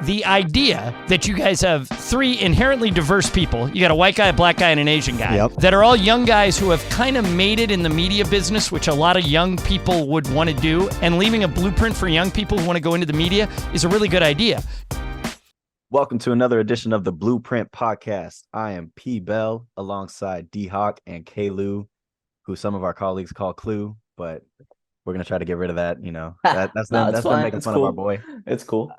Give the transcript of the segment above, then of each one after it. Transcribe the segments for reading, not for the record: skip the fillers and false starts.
the idea that you guys have three inherently diverse people, you got a white guy, a black guy, and an Asian guy, that are all young guys who have kind of made it in the media business, which a lot of young people would want to do, and leaving a blueprint for young people who want to go into the media is a really good idea. Welcome to another edition of the BluePrint podcast. I am P. Bell alongside D. Hawk and K. Lou, who some of our colleagues call Clue, but we're going to try to get rid of that. You know, that's them making fun of our boy. It's cool.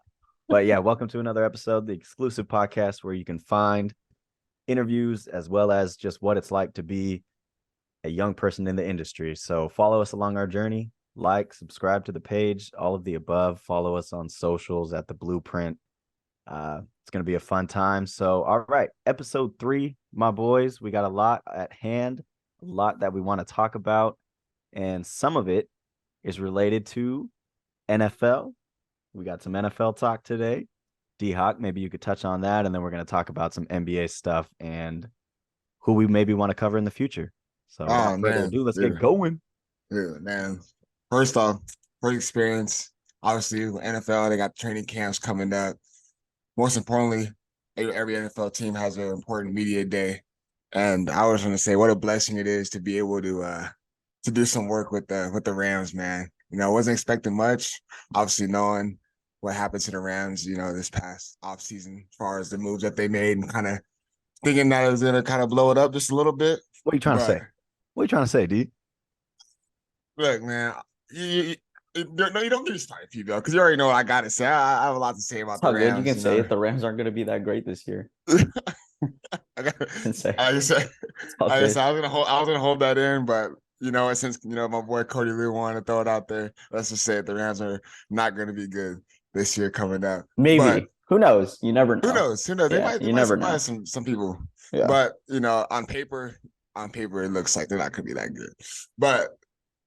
But yeah, welcome to another episode, the exclusive podcast where you can find interviews as well as just what it's like to be a young person in the industry. So follow us along our journey, like, subscribe to the page, all of the above. Follow us on socials at the BluePrint. It's going to be a fun time. So, all right, episode 3, my boys, we got a lot at hand, a lot that we want to talk about. And some of it is related to NFL. We got some NFL talk today. D-Hawk, maybe you could touch on that. And then we're going to talk about some NBA stuff and who we maybe want to cover in the future. So, let's get going. Yeah, man. First off, first experience, obviously, NFL, they got training camps coming up. Most importantly, every NFL team has an important media day. And I was going to say what a blessing it is to be able to do some work with the Rams, man. You know, I wasn't expecting much, obviously knowing what happened to the Rams, you know, this past offseason as far as the moves that they made and kind of thinking that it was going to kind of blow it up just a little bit. What are you trying to say? What are you trying to say, D? Look, man, you don't get me started, P-Bell, because you already know what I got to say. I have a lot to say about the Rams. You can say it. The Rams aren't going to be that great this year. I was gonna hold that in, but you know, since my boy Cody Lou wanted to throw it out there, let's just say it, the Rams are not going to be good this year coming up. Maybe. But who knows? You never know. Who knows? Yeah, They might surprise some people. Yeah. But you know, on paper, it looks like they're not going to be that good. But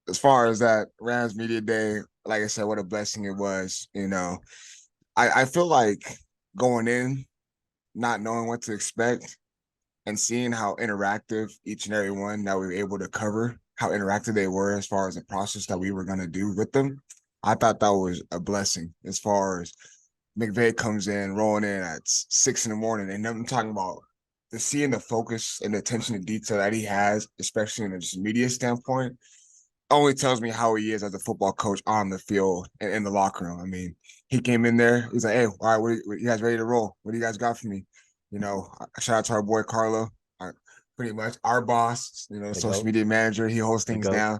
as far as that Rams media day, like I said, what a blessing it was. You know, I feel like going in, not knowing what to expect, and seeing how interactive each and every one that we were able to cover, how interactive they were as far as the process that we were going to do with them, I thought that was a blessing. As far as McVay comes in, rolling in at 6 a.m, and I'm talking about seeing the focus and the attention to detail that he has, especially in a just media standpoint, only tells me how he is as a football coach on the field and in the locker room. I mean, he came in there, he's like, hey, all right, what you guys ready to roll? What do you guys got for me? You know, shout out to our boy Carlo, pretty much our boss, you know, social media manager. He holds things down.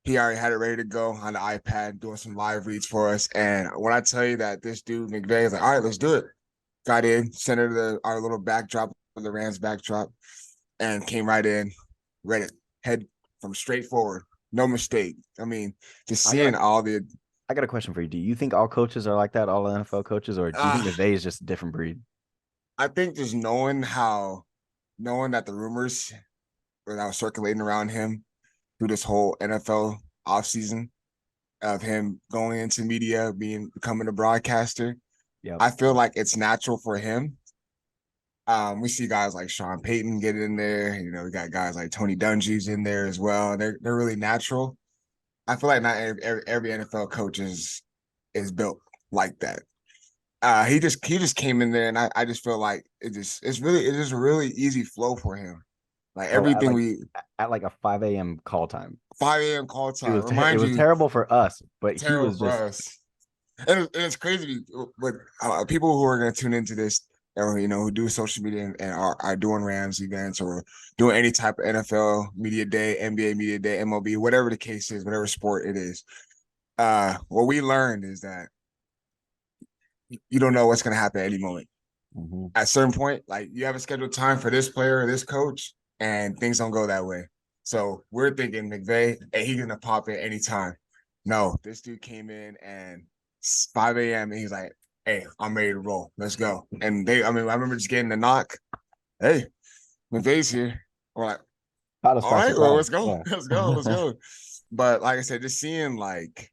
He already had it ready to go on the iPad, doing some live reads for us. And when I tell you that this dude, McVay, is like, all right, let's do it. Got in, centered our little backdrop, the Rams backdrop, and came right in, read it, head from straight forward, no mistake. I mean, just seeing all the... I got a question for you. Do you think all coaches are like that, all NFL coaches, or do you think McVay is just a different breed? I think just knowing that the rumors that was circulating around him through this whole NFL offseason of him going into media, becoming a broadcaster, I feel like it's natural for him. We see guys like Sean Payton get in there. You know, we got guys like Tony Dungy's in there as well. They're really natural. I feel like not every NFL coach is built like that. He just came in there, and I just feel like it's just a really easy flow for him. Like everything at like a 5 a.m. call time. 5 a.m. call time. It was terrible for us, but he was just. Us. And it's crazy with people who are going to tune into this, or who do social media and are doing Rams events or doing any type of NFL media day, NBA media day, MLB, whatever the case is, whatever sport it is. What we learned is that you don't know what's going to happen at any moment. Mm-hmm. At a certain point, like you have a scheduled time for this player or this coach, and things don't go that way. So we're thinking McVay, hey, he's going to pop in anytime. No, this dude came in and 5 a.m. and he's like, hey, I'm ready to roll. Let's go. And I remember just getting the knock. Hey, McVay's here. We're like, all right, well, let's go. Yeah. Let's go. But like I said, just seeing like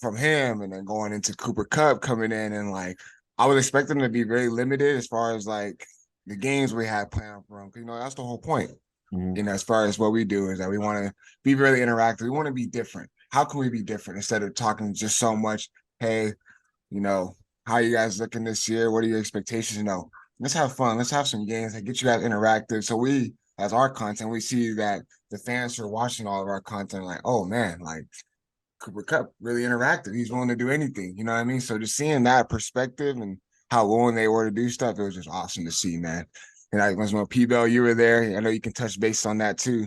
from him and then going into Cooper Kupp coming in, and like I was expecting to be very limited as far as like the games we had planned for him. Because, that's the whole point. Mm-hmm. As far as what we do is that we want to be really interactive. We want to be different. How can we be different instead of talking just so much, hey, how you guys looking this year? What are your expectations? You know, let's have fun. Let's have some games. Like, get you guys interactive. So we, as our content, we see that the fans who are watching all of our content, like, oh man, like Cooper Cup really interactive. He's willing to do anything. You know what I mean? So just seeing that perspective and how willing they were to do stuff, it was just awesome to see, man. And I was when P-Bell, you were there. I know you can touch base on that too.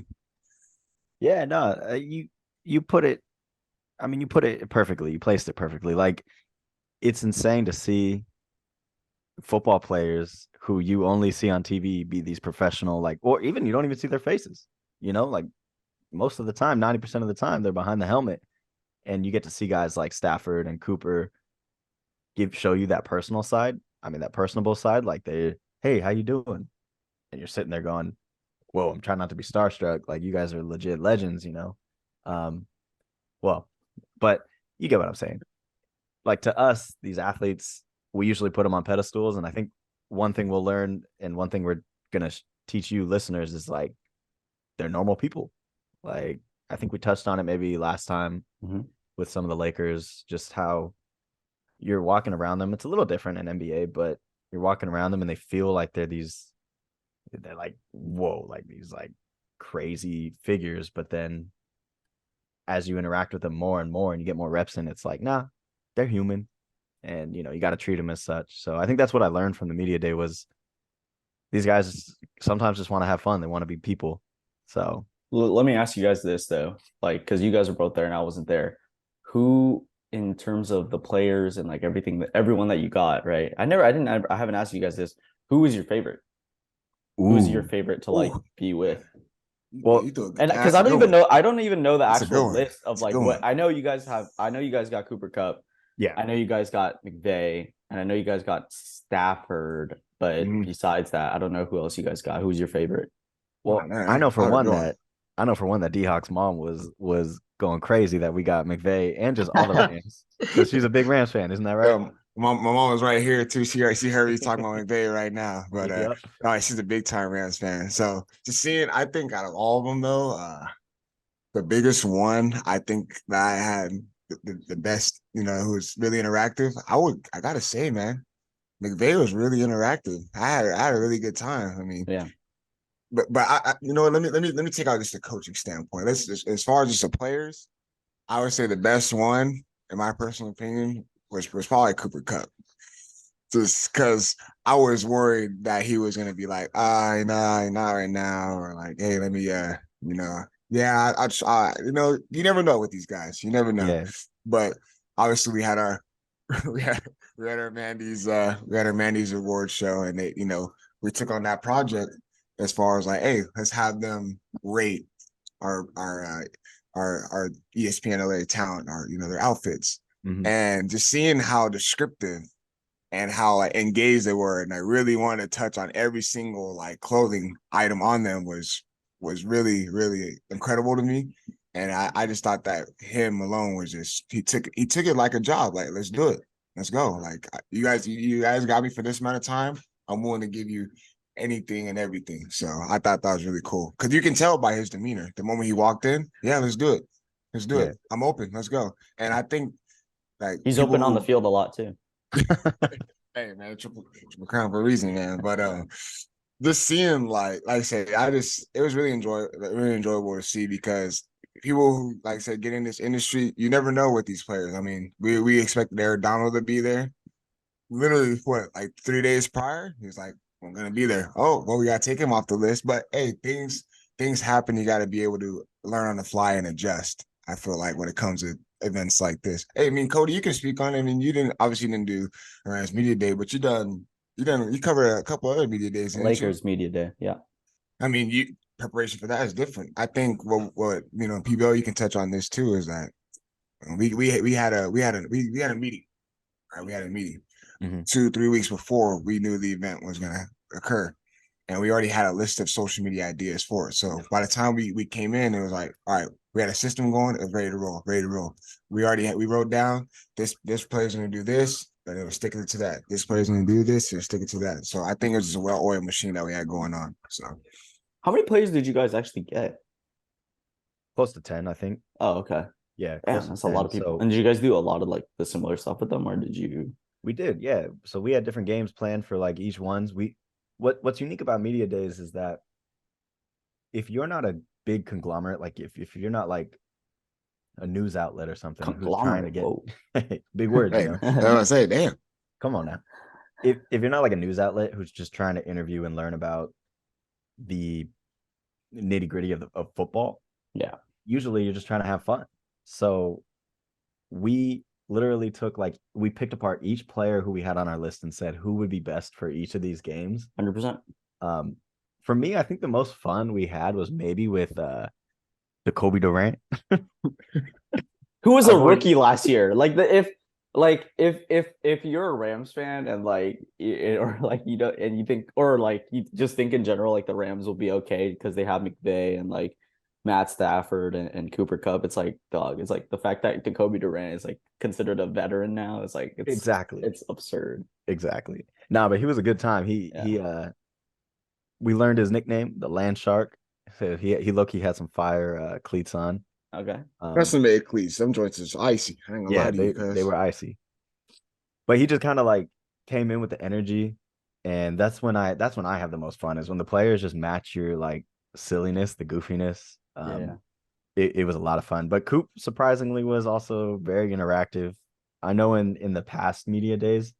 Yeah, no, you put it. I mean, you put it perfectly. You placed it perfectly. Like, it's insane to see football players who you only see on TV be these professional, like, or even you don't even see their faces. You know, like most of the time, 90% of the time, they're behind the helmet, and you get to see guys like Stafford and Cooper show you that personal side. I mean, that personable side. Like, hey, how you doing? And you're sitting there going, whoa, I'm trying not to be starstruck. Like, you guys are legit legends, you know. Well, but you get what I'm saying. Like, to us, these athletes, we usually put them on pedestals. And I think one thing we'll learn, and one thing we're going to teach you listeners, is like, they're normal people. Like, I think we touched on it maybe last time with some of the Lakers, just how you're walking around them. It's a little different in NBA, but you're walking around them and they feel like they're like, whoa, like these like crazy figures. But then as you interact with them more and more and you get more reps in, it's like, nah, they're human. And, you know, you got to treat them as such. So I think that's what I learned from the media day was these guys sometimes just want to have fun. They want to be people. So Let me ask you guys this though, like, because you guys were both there and I wasn't there. Who, in terms of the players and like everyone that you got, right? I haven't asked you guys this. Who was your favorite? Who's your favorite to like be with? Well, and because I don't even know the actual list of like what I know you guys have. I know you guys got Cooper Cup. Yeah. I know you guys got McVay, and I know you guys got Stafford. But besides that, I don't know who else you guys got. Who's your favorite? Well, I know for one that D-Hawk's mom was going crazy that we got McVay and just all the Rams, because she's a big Rams fan, isn't that right? Yeah, my mom is right here too. She heard me talking about McVay right now, but no, she's a big time Rams fan. So just seeing, I think out of all of them though, the biggest one I think that I had the best, you know, who was really interactive. I gotta say, man, McVay was really interactive. I had a really good time. I mean, yeah. But I you know what? Let me take out just the coaching standpoint. Let's just, as far as just the players, I would say the best one, in my personal opinion, was probably Cooper Cup. Just because I was worried that he was gonna be like, not right now, or like, hey, let me, you know, yeah, you know, you never know with these guys, you never know. Yeah. But obviously, we had our we had our Mandy's award show, and they, you know, we took on that project as far as like, hey, let's have them rate our ESPN LA talent, our, you know, their outfits, and just seeing how descriptive and how like engaged they were, and I really wanted to touch on every single like clothing item on them was really, really incredible to me. And I just thought that him alone was just, he took it like a job. Like, let's do it, let's go. Like, you guys got me for this amount of time. I'm willing to give you anything and everything. So I thought that was really cool, because you can tell by his demeanor the moment he walked in. Yeah, let's do it. Let's do it. I'm open. Let's go. And I think like he's open on the field a lot too. Hey man, triple crown for a reason, man. But just seeing like I said, it was really enjoyable to see, because people who, like I said, get in this industry, you never know with these players. I mean, we expected Aaron Donald to be there. Literally, what, like 3 days prior, he was like, I'm gonna be there. Oh, well, we gotta take him off the list. But hey, things happen. You gotta be able to learn on the fly and adjust. I feel like when it comes to events like this. Hey, I mean, Cody, you can speak on it. I mean, you didn't do Rams Media Day, but you covered a couple other media days. Lakers Media Day, yeah. I mean, preparation for that is different. I think what you know, PBL, you can touch on this too, is that we had a meeting. Right, we had a meeting 2-3 weeks before we knew the event was gonna occur, and we already had a list of social media ideas for it. So by the time we came in, it was like, all right, we had a system going, it was ready to roll. We wrote down this player's gonna do this, and it was sticking to that. This player's gonna do this, and sticking to that. So I think it was just a well-oiled machine that we had going on. So how many players did you guys actually get? Close to 10, I think. Oh, okay. Yeah, that's a lot of people. So, and did you guys do a lot of like the similar stuff with them, or did you? We did, yeah. So we had different games planned for like each ones. What's unique about media days is that if you're not a big conglomerate, like if you're not like a news outlet or something who's trying to Conglomerate. get Whoa. big words, Hey, that's what I say. Damn. Come on now. If you're not like a news outlet who's just trying to interview and learn about the nitty gritty of football, Yeah. usually you're just trying to have fun. So we literally we picked apart each player who we had on our list and said who would be best for each of these games. 100%. For me, I think the most fun we had was maybe with the Kobe Durant. Who was a rookie last year? If you're a Rams fan and or like you don't and you think or like you just think in general like the Rams will be okay because they have McVay and like Matt Stafford and Cooper Kupp, it's like dog. It's like the fact that Kobe Durant is like considered a veteran now. It's like exactly. It's absurd. Exactly. But he was a good time. We learned his nickname, the Land Shark. So he low-key had some fire cleats on. Okay. Custom made cleats. Some joints is icy. I ain't gonna lie to you, they were icy. But he just kind of like came in with the energy, and that's when I have the most fun is when the players just match your like silliness, the goofiness. It was a lot of fun. But Coop surprisingly was also very interactive. I know in the past media days,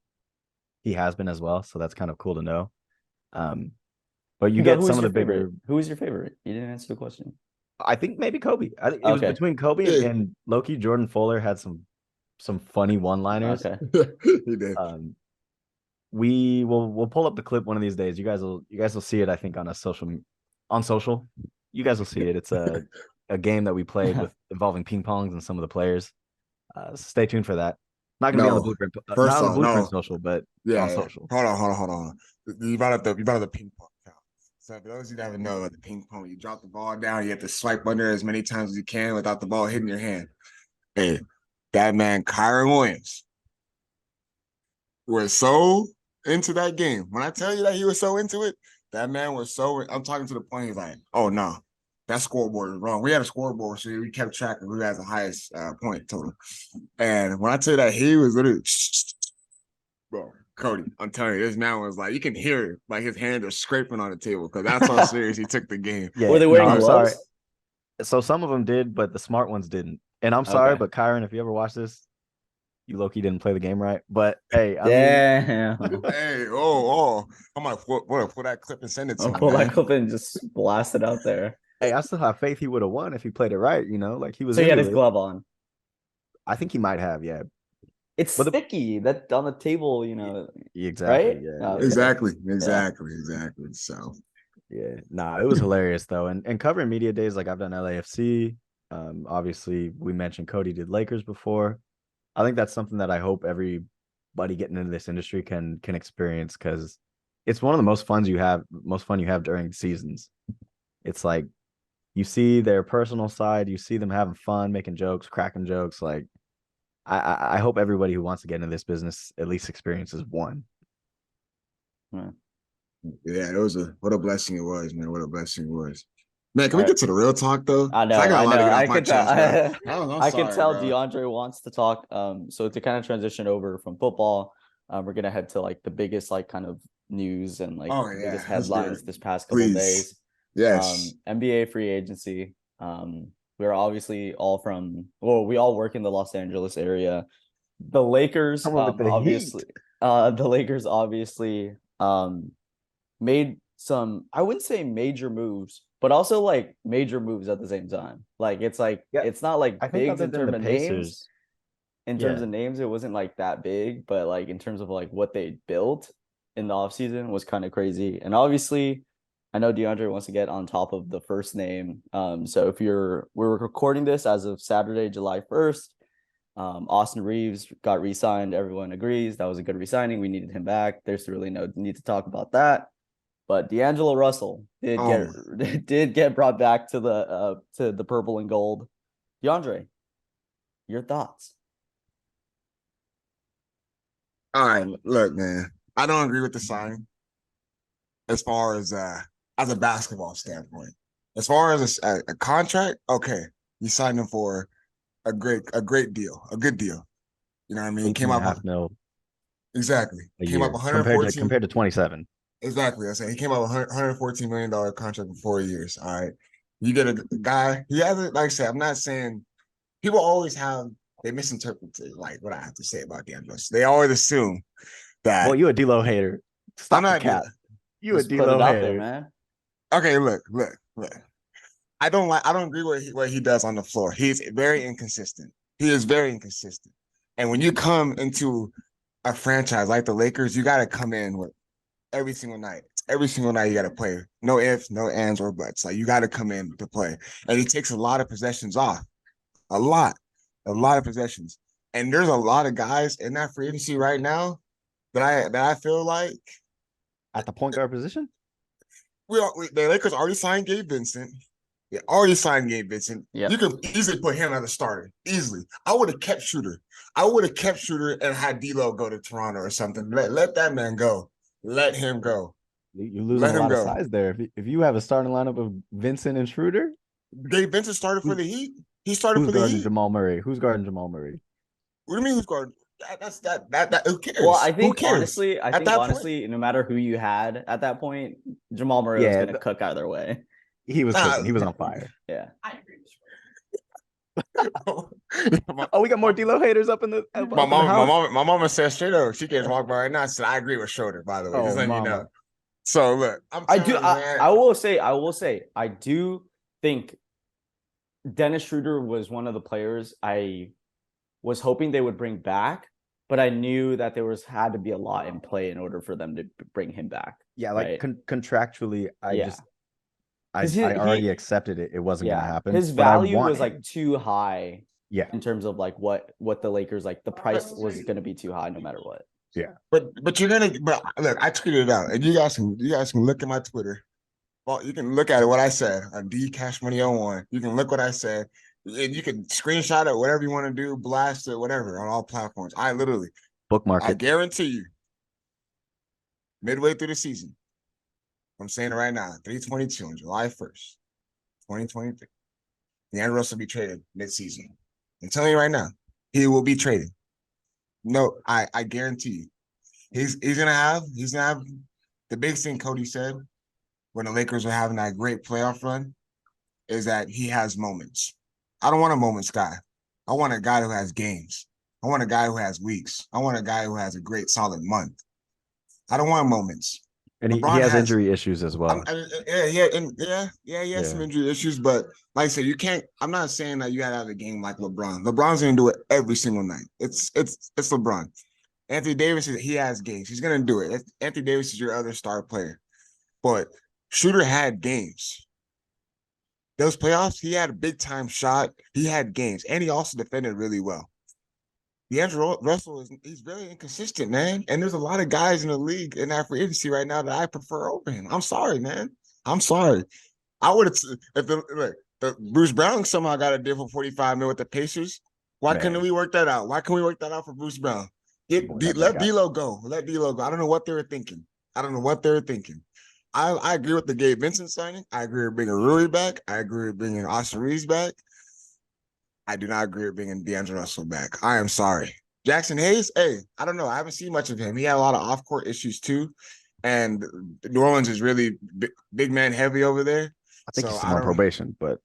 he has been as well, so that's kind of cool to know. But you get some of the bigger. Who was your favorite? You didn't answer the question. I think maybe Kobe. I think it was between Kobe and Loki. Jordan Fuller had some funny one-liners. Okay. He did. We'll pull up the clip one of these days. You guys will see it, I think, on social. You guys will see it. It's a game that we played with involving ping pongs and some of the players. So stay tuned for that. Not gonna be on the BluePrint, not on the BluePrint social, but on social. Hold on. You brought up the ping pong. So for those of you that haven't know about the ping pong, you drop the ball down, you have to swipe under as many times as you can without the ball hitting your hand. Hey, that man Kyron Williams was so into that game. When I tell you that he was so into it, that man was so. I'm talking to the point. He's like, "Oh no, that scoreboard is wrong." We had a scoreboard, so we kept track of who has the highest point total. And when I tell you that, he was literally, bro, Cody, I'm telling you, this man was like, you can hear it, like his hands are scraping on the table because that's how serious he took the game. Yeah, were they wearing gloves? Sorry. So some of them did, but the smart ones didn't. And I'm sorry, but Kyron, if you ever watch this, you low-key didn't play the game right. But hey, I mean, hey, I might pull that clip and send it to him. Pull that clip and just blast it out there. Hey, I still have faith he would have won if he played it right. Like he was. So he had his glove on. I think he might have. Yeah. It's sticky that on the table, Exactly. Right? Yeah. Exactly. So yeah, it was hilarious though. And covering media days, like I've done LAFC. Obviously we mentioned Cody did Lakers before. I think that's something that I hope everybody getting into this industry can experience because it's one of the most fun you have during seasons. It's like you see their personal side, you see them having fun, making jokes, cracking jokes. Like I hope everybody who wants to get into this business at least experiences one. Yeah, what a blessing it was, man. What a blessing it was. Man, can we get to the real talk though? I know. I can tell. I can tell bro. DeAndre wants to talk. So to kind of transition over from football, we're gonna head to like the biggest like kind of news and like biggest headlines this past couple of days. Yes. NBA free agency. We're obviously we all work in the Los Angeles area. The Lakers, obviously, made some, I wouldn't say major moves, but also like major moves at the same time. Like it's like it's not like big in terms of names. In terms of names, it wasn't like that big, but like in terms of like what they built in the offseason was kind of crazy. And obviously, I know DeAndre wants to get on top of the first name. So we're recording this as of Saturday, July 1st. Austin Reeves got re-signed. Everyone agrees that was a good re-signing. We needed him back. There's really no need to talk about that. But D'Angelo Russell did get brought back to the purple and gold. DeAndre, your thoughts? All right, look, man. I don't agree with the signing as far as a basketball standpoint. As far as a contract, okay, you signed him for a great deal, a good deal. You know what I mean? Came out $18.5 million. Exactly. a Came up year compared 114. to 27. Exactly. I said he came out with $114 million contract for 4 years. All right. You get a guy, he hasn't, like I said, I'm not saying people always have, they misinterpret like what I have to say about D'Angelo. They always assume Well, that you a D'Lo hater. I'm Stop the not, cap. You a Just put it D'Lo out there, hater. man. okay, look. I don't agree with what he does on the floor. He's very inconsistent. He is very inconsistent. And when you come into a franchise like the Lakers, you got to come in with every single night. Every single night you got to play. No ifs, no ands, or buts. Like you got to come in to play. And he takes a lot of possessions off. A lot of possessions. And there's a lot of guys in that free agency right now that I feel like At the point guard position? the Lakers already signed Gabe Vincent. They already signed Gabe Vincent. Yep. You can easily put him as a starter. Easily. I would have kept Shooter. I would have kept Shooter and had D'Lo go to Toronto or something. Let that man go. Let him go. You're losing Let a him lot of go. size there. If you have a starting lineup of Vincent and Schroeder, Gabe Vincent started for the Heat. He started who's for the guarding Heat. Jamal Murray? Who's guarding Jamal Murray? What do you mean who's guarding? That who cares? Well, I Who think cares? honestly, At that point? no matter who you had at that point, Jamal Murray was going to cook either way. He was cooking. He was on fire. Yeah. I agree. Oh, we got more D'Lo haters up in the house. My mama said straight up. She can't walk by right now. I said I agree with Schroeder. By the way, just letting you know. So look, I will say, I do think Dennis Schroeder was one of the players I was hoping they would bring back, but I knew that had to be a lot in play in order for them to bring him back. Yeah, like right? Contractually, I already accepted it. It wasn't going to happen. His value was like too high. Yeah. In terms of like what the Lakers, like the price was going to be too high no matter what. Yeah. But look, I tweeted it out, and you guys can look at my Twitter. Well, you can look at it, what I said on D Cash Money 01. You can look what I said. And you can screenshot it, whatever you want to do, blast it, whatever, on all platforms. I literally bookmark it. I guarantee you, midway through the season, I'm saying it right now, 3/22 on July 1st, 2023, D'Angelo Russell will be traded mid-season. I'm telling you right now, he will be traded. No, I guarantee you. He's gonna have the big thing Cody said when the Lakers are having that great playoff run is that he has moments. I don't want a moments guy. I want a guy who has games. I want a guy who has weeks. I want a guy who has a great solid month. I don't want moments. And he has injury issues as well. He has some injury issues, but like I said, you can't. I'm not saying that you gotta have a game like LeBron. LeBron's gonna do it every single night. It's LeBron. Anthony Davis, he has games. He's gonna do it. Anthony Davis is your other star player, but Shooter had games. Those playoffs, he had a big time shot. He had games, and he also defended really well. D'Angelo Russell he's very inconsistent, man. And there's a lot of guys in the league in that free agency right now that I prefer over him. I'm sorry, man. I'm sorry. I would have if the Bruce Brown somehow got a deal for $45 million with the Pacers. Why couldn't we work that out? Why can't we work that out for Bruce Brown? Let D'Lo go. Let D'Lo go. I don't know what they were thinking. I agree with the Gabe Vincent signing. I agree with bringing Rui back. I agree with bringing Austin Reeves back. I do not agree with bringing D'Angelo Russell back. I am sorry. Jackson Hayes, hey, I don't know. I haven't seen much of him. He had a lot of off-court issues too. And New Orleans is really big man heavy over there. I think he's still on probation, but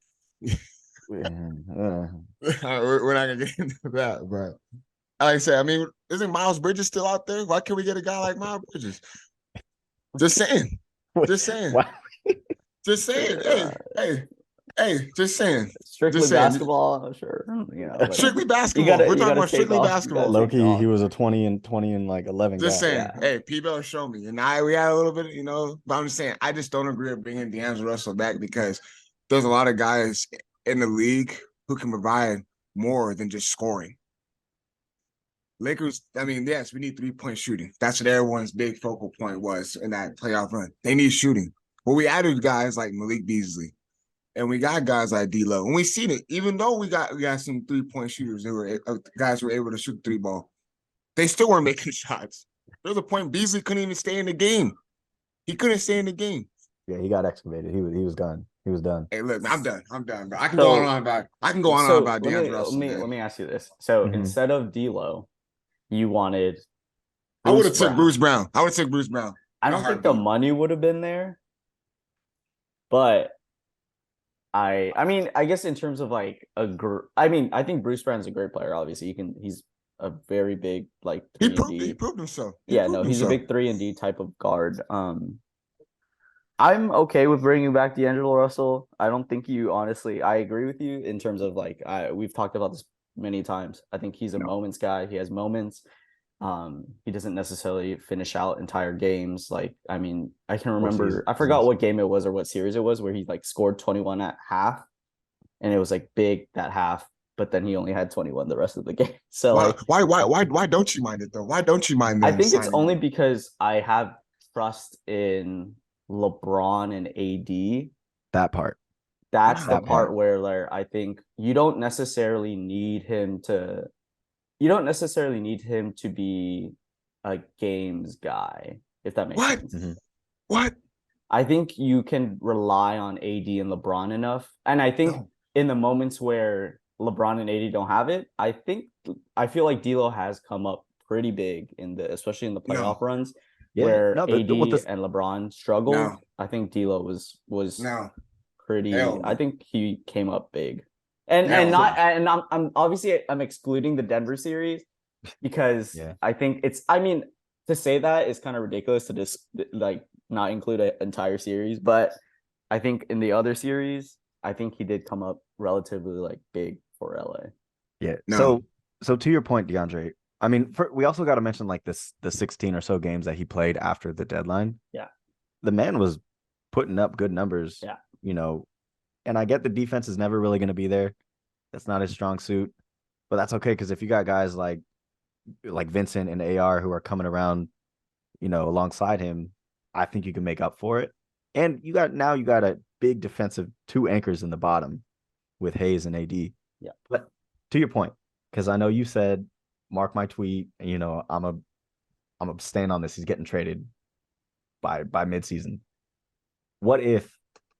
we're not going to get into that. But like I said, I mean, isn't Miles Bridges still out there? Why can't we get a guy like Miles Bridges? Just saying. Just saying. Just saying. Hey, just saying. Strictly basketball, sure. You know, strictly basketball. We're talking about strictly basketball. Low-key, he was a 20 and like 11 just guy. saying. Hey, P-Bell show me. And we had a little bit, but I'm just saying, I just don't agree with bringing D'Angelo Russell back because there's a lot of guys in the league who can provide more than just scoring. Lakers, I mean, yes, we need 3-point shooting. That's what everyone's big focal point was in that playoff run. They need shooting. Well, we added guys like Malik Beasley. And we got guys like D'Lo, and we seen it. Even though we got some 3-point shooters, guys who were able to shoot the 3 ball. They still weren't making shots. There's a point Beasley couldn't even stay in the game. He couldn't stay in the game. Yeah, he got excavated. He was done. He was done. Hey, look, I'm done. Bro. I can go on about D'Angelo Russell. Let me ask you this. So instead of D'Lo, you wanted I would have took Brown. Bruce Brown. I would have took Bruce Brown. I don't think the money would have been there, but I mean, I guess in terms of like I mean, I think Bruce Brown's a great player. Obviously, he's a very big like 3-and-D. He proved himself. He's a big 3-and-D type of guard. I'm okay with bringing back D'Angelo Russell. I don't think I agree with you in terms of like we've talked about this many times. I think he's a moments guy. He has moments. He doesn't necessarily finish out entire games. Like, I mean, I can remember, I forgot what game it was or what series it was where he like scored 21 at half, and it was like big that half, but then he only had 21 the rest of the game. So why don't you mind it though? Why don't you mind? I think it's only because I have trust in LeBron and AD. That part. That's the part where like, I think you don't necessarily need him to be a games guy, if that makes sense. Mm-hmm. What? I think you can rely on AD and LeBron enough. And I think in the moments where LeBron and AD don't have it, I feel like D'Lo has come up pretty big especially in the playoff runs where AD and LeBron struggled. No. I think D'Lo was pretty. Hell. I think he came up big. I'm obviously I'm excluding the Denver series because I think to say that is kind of ridiculous to just like not include an entire series, but I think in the other series, I think he did come up relatively like big for LA. Yeah. No. So to your point, DeAndre, I mean, we also got to mention like the 16 or so games that he played after the deadline. Yeah. The man was putting up good numbers. Yeah. And I get the defense is never really going to be there. That's not his strong suit, but that's okay because if you got guys like Vincent and AR who are coming around, alongside him, I think you can make up for it. And you got a big defensive 2 anchors in the bottom with Hayes and AD. Yeah. But to your point, because I know you said, mark my tweet, I'm a stand on this. He's getting traded by midseason. What if?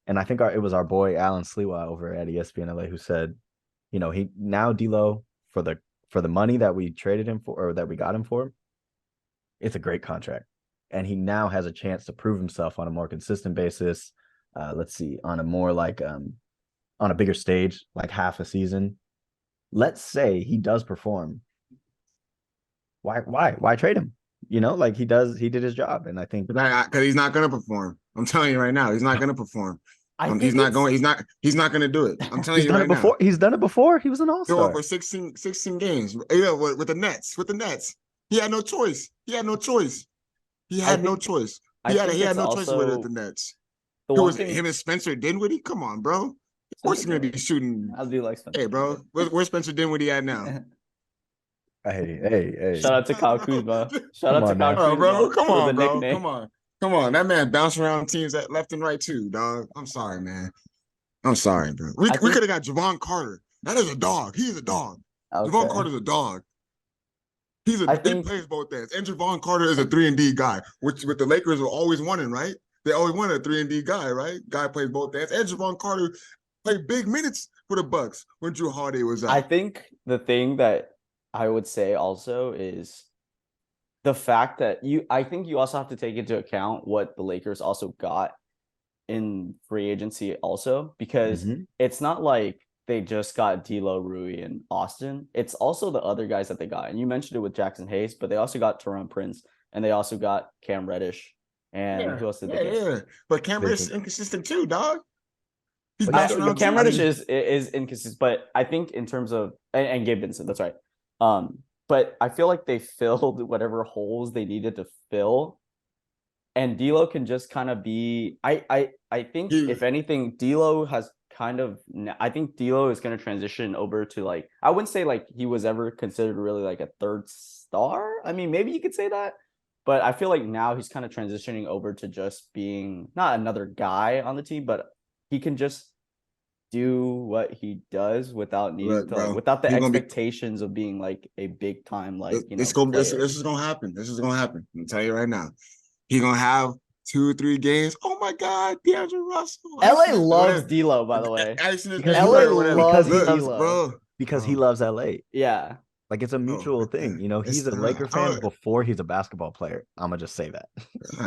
And I think it was our boy Alan Sliwa over at ESPN LA who said, he now D'Lo for the money that we traded him for or that we got him for, it's a great contract, and he now has a chance to prove himself on a more consistent basis. Let's see, on a more like on a bigger stage, like half a season. Let's say he does perform. Why trade him? Like he did his job, and I think because he's not going to perform. I'm telling you right now, he's not going to perform. He's not going to do it. I'm telling you right now. He's done it before. He was an all-star. For 16 games. With the Nets. He had no choice. He had no choice with the Nets. Him and Spencer Dinwiddie? Come on, bro. Of course he's going to be shooting. I do like Spencer. Hey, bro. Where's Spencer Dinwiddie at now? Hey. Shout out to Kyle Kuzma. Shout out to Kyle Kuzma. Bro. Come on, bro. Come on. That man bounced around teams left and right too, dog. I'm sorry, man. I'm sorry, bro. We could have got Javon Carter. That is a dog. He's a dog. Okay. Javon Carter's a dog. He plays both ends. And Javon Carter is a 3-and-D guy, which with the Lakers were always wanting, right? They always wanted a 3-and-D guy, right? Guy plays both ends. And Javon Carter played big minutes for the Bucks when Drew Holiday was out. I think the thing that I would say also is the fact that I think you also have to take into account what the Lakers also got in free agency also, because it's not like they just got D'Lo, Rui, and Austin. It's also the other guys that they got. And you mentioned it with Jackson Hayes, but they also got Taurean Prince, and they also got Cam Reddish. And who else did they get? Yeah. But Cam Reddish is inconsistent too, dog. Cam Reddish is inconsistent, but I think in terms of and Gabe Vincent, that's right. But I feel like they filled whatever holes they needed to fill. And D'Lo can just kind of be I think if anything, D'Lo has I think D'Lo is going to transition over to like, I wouldn't say like he was ever considered really like a third star. I mean, maybe you could say that, but I feel like now he's kind of transitioning over to just being not another guy on the team, but he can just do what he does without needing without the expectations of being like a big time, like, this is going to happen. This is going to happen. I'm telling you right now. He's going to have 2-3 games. Oh my God, D'Angelo Russell. LA loves D'Lo, by the way. Because he loves LA. Yeah. Like it's a mutual thing. You know, he's a Laker fan before he's a basketball player. I'm gonna just say that.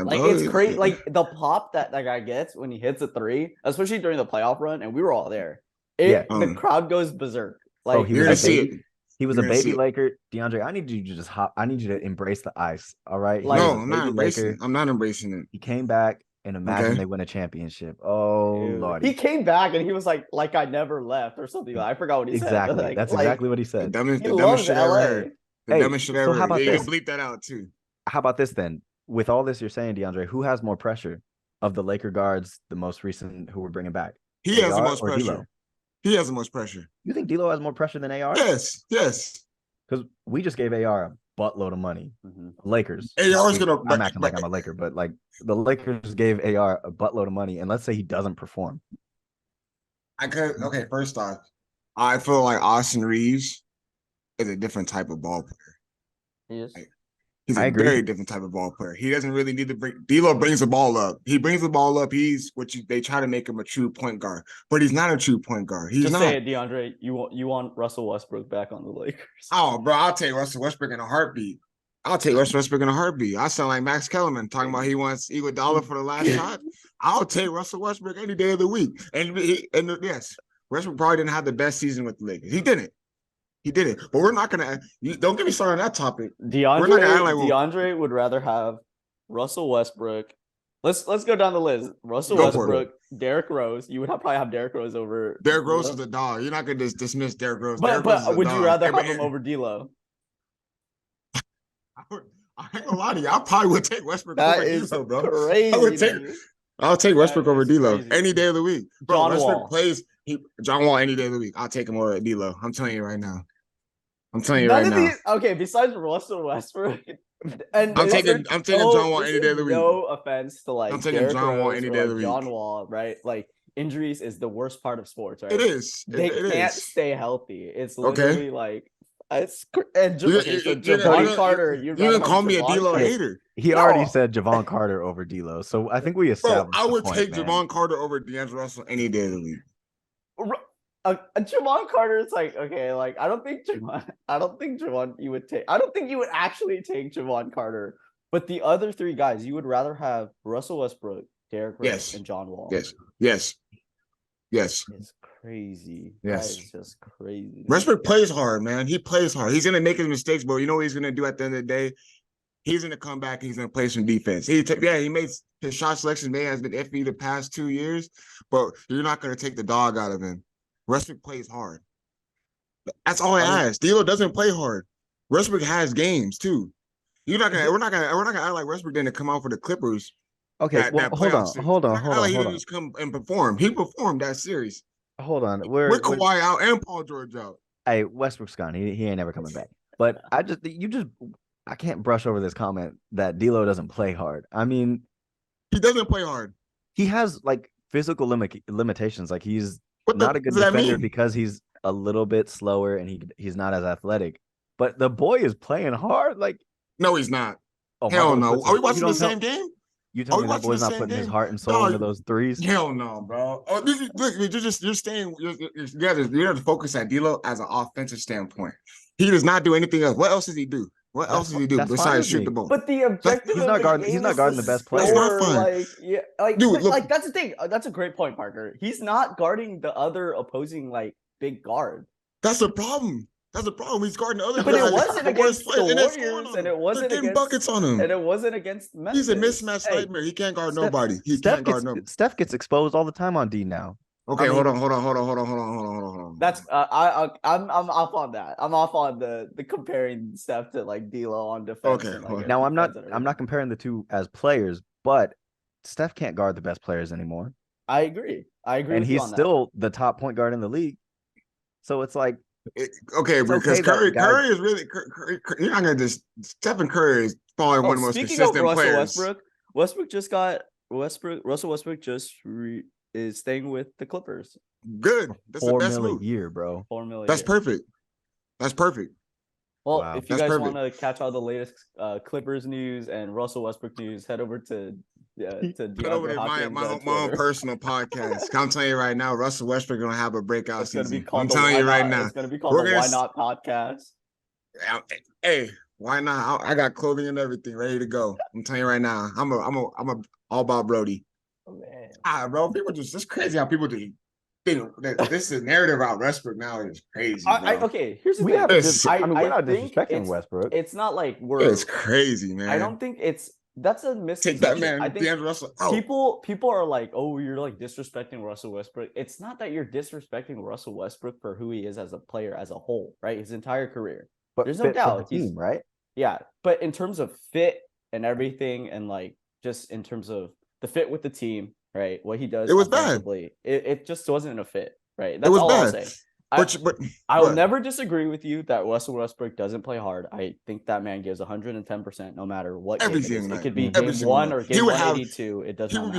Like it's crazy. Like the pop that guy gets when he hits a three, especially during the playoff run, and we were all there. The crowd goes berserk. Like he was a baby Laker. DeAndre, I need you to just hop. I need you to embrace the ice. All right. Like, no, I'm not embracing it. I'm not embracing it. He came back and imagine they win a championship. Oh, Lord. He came back and he was like I never left or something. I forgot what he said. Exactly. That's exactly what he said. The dumbest shit I ever heard. The dumbest shit ever heard. You can bleep that out too. How about this then? With all this you're saying, DeAndre, who has more pressure of the Laker guards, the most recent who we're bringing back? He has the most pressure. He has the most pressure. You think D'Lo has more pressure than AR? Yes. Because we just gave AR a buttload of money. Lakers. AR's gonna. I'm acting like I'm a Laker, but like the Lakers gave AR a buttload of money, and let's say he doesn't perform. First off, I feel like Austin Reeves is a different type of ball player. He is. He's a very different type of ball player. He doesn't really need to bring. D'Lo brings the ball up. He brings the ball up. He's they try to make him a true point guard, but he's not a true point guard. He's not. Say it, DeAndre. You want Russell Westbrook back on the Lakers? Oh, bro, I'll take Russell Westbrook in a heartbeat. I sound like Max Kellerman talking about he wants Iguodala for the last shot. I'll take Russell Westbrook any day of the week. And yes, Westbrook probably didn't have the best season with the Lakers. He didn't. But we're not gonna. Don't get me started on that topic. DeAndre would rather have Russell Westbrook. Let's go down the list. Russell Westbrook, Derrick Rose. You would probably have Derrick Rose over. Derrick Rose is a dog. You're not gonna just dismiss Derrick Rose. But would you rather have him over D'Lo? I ain't gonna lie to you. I probably would take Westbrook over D'Lo, bro. Crazy. I'll take Westbrook over D'Lo any day of the week. Bro, John Westbrook Wall. plays. John Wall any day of the week. I'll take him over D'Lo. I'm telling you right now. Besides Russell Westbrook, and I'm taking John Wall any day of the week. No offense to like I'm taking John Wall any day of the week. John Wall, right? Like injuries is the worst part of sports, right? It is. They can't stay healthy. It's literally like Javon Carter. You didn't call me a D'Lo hater. He already said Javon Carter over D'Lo, so I think we established. Bro, I would take Javon Carter over D'Angelo Russell any day of the week. Javon Carter is like, okay, like I don't think Javon you would take. I don't think you would actually take Javon Carter. But the other three guys, you would rather have Russell Westbrook, Derrick Rose, and John Wall. Yes. It's crazy. Yes. It's just crazy. Westbrook plays hard, man. He plays hard. He's gonna make his mistakes, but you know what he's gonna do at the end of the day? He's gonna come back and he's gonna play some defense. He made his shot selection has been iffy the past 2 years, but you're not gonna take the dog out of him. Westbrook plays hard. That's all I ask. D'Lo doesn't play hard. Westbrook has games too. We're not gonna act like Westbrook didn't come out for the Clippers. Okay, hold on. He didn't just come and perform. He performed that series. Hold on. With Kawhi out and Paul George out. Hey, Westbrook's gone. He ain't never coming back. But I can't brush over this comment that D'Lo doesn't play hard. I mean, he doesn't play hard. He has like physical limitations. Like he's not a good defender because he's a little bit slower and he's not as athletic. But the boy is playing hard. Like, no, he's not. Oh, hell no. Are we watching the same game? You tell me that boy's not putting his heart and soul into those threes? Hell no, bro. Oh, you're staying. You have to focus at D'Lo as an offensive standpoint. He does not do anything else. What else does he do? What else does he do besides shoot the ball? But the objective he's not guarding the best player. That's not fun. Dude, look, that's the thing. That's a great point, Parker. He's not guarding the other opposing big guard. That's the problem. He's guarding other guys. But it wasn't against the Warriors, and it wasn't against buckets on him. And it wasn't against Memphis. He's a mismatch nightmare. He can't guard nobody. Can't guard nobody. Steph gets exposed all the time on D now. Okay, hold on. That's I'm off on that. I'm off on the comparing Steph to D'Lo on defense. Okay. Now I'm not comparing the two as players, but Steph can't guard the best players anymore. I agree. And he's still the top point guard in the league. So it's like because Curry is really you're not gonna just Stephen Curry is probably one of the most consistent players. Russell Westbrook just is staying with the Clippers. Good. That's $4 the best million move. a year, bro. $4 million. That's perfect. Well, wow. If you guys want to catch all the latest Clippers news and Russell Westbrook news, head over to my own personal podcast. I'm telling you right now, Russell Westbrook gonna have a breakout season. I'm telling you right now. It's gonna be called the Why Not podcast. Hey, why not? I got clothing and everything ready to go. I'm telling you right now. I'm a all about Brody. Oh, man. Bro, people just it's crazy how people just think that this is narrative about Westbrook now is crazy, bro. Okay, here's the We thing. haven't. I I mean, we're not think disrespecting Westbrook. It's not like it's crazy, man. I don't think that's a Take misconception. that man, I think DeAndre Russell out. people are like, oh, you're like disrespecting Russell Westbrook. It's not that you're disrespecting Russell Westbrook for who he is as a player as a whole, right? His entire career. But there's no doubt he's team, right? Yeah, but in terms of fit and everything, and like just in terms of the fit with the team, right? What he does, it was bad. It just wasn't a fit, right? That's all I'll say. I will never disagree with you that Russell Westbrook doesn't play hard. I think that man gives 110% no matter what game it is. It could be game 1 or game 182. It does not matter.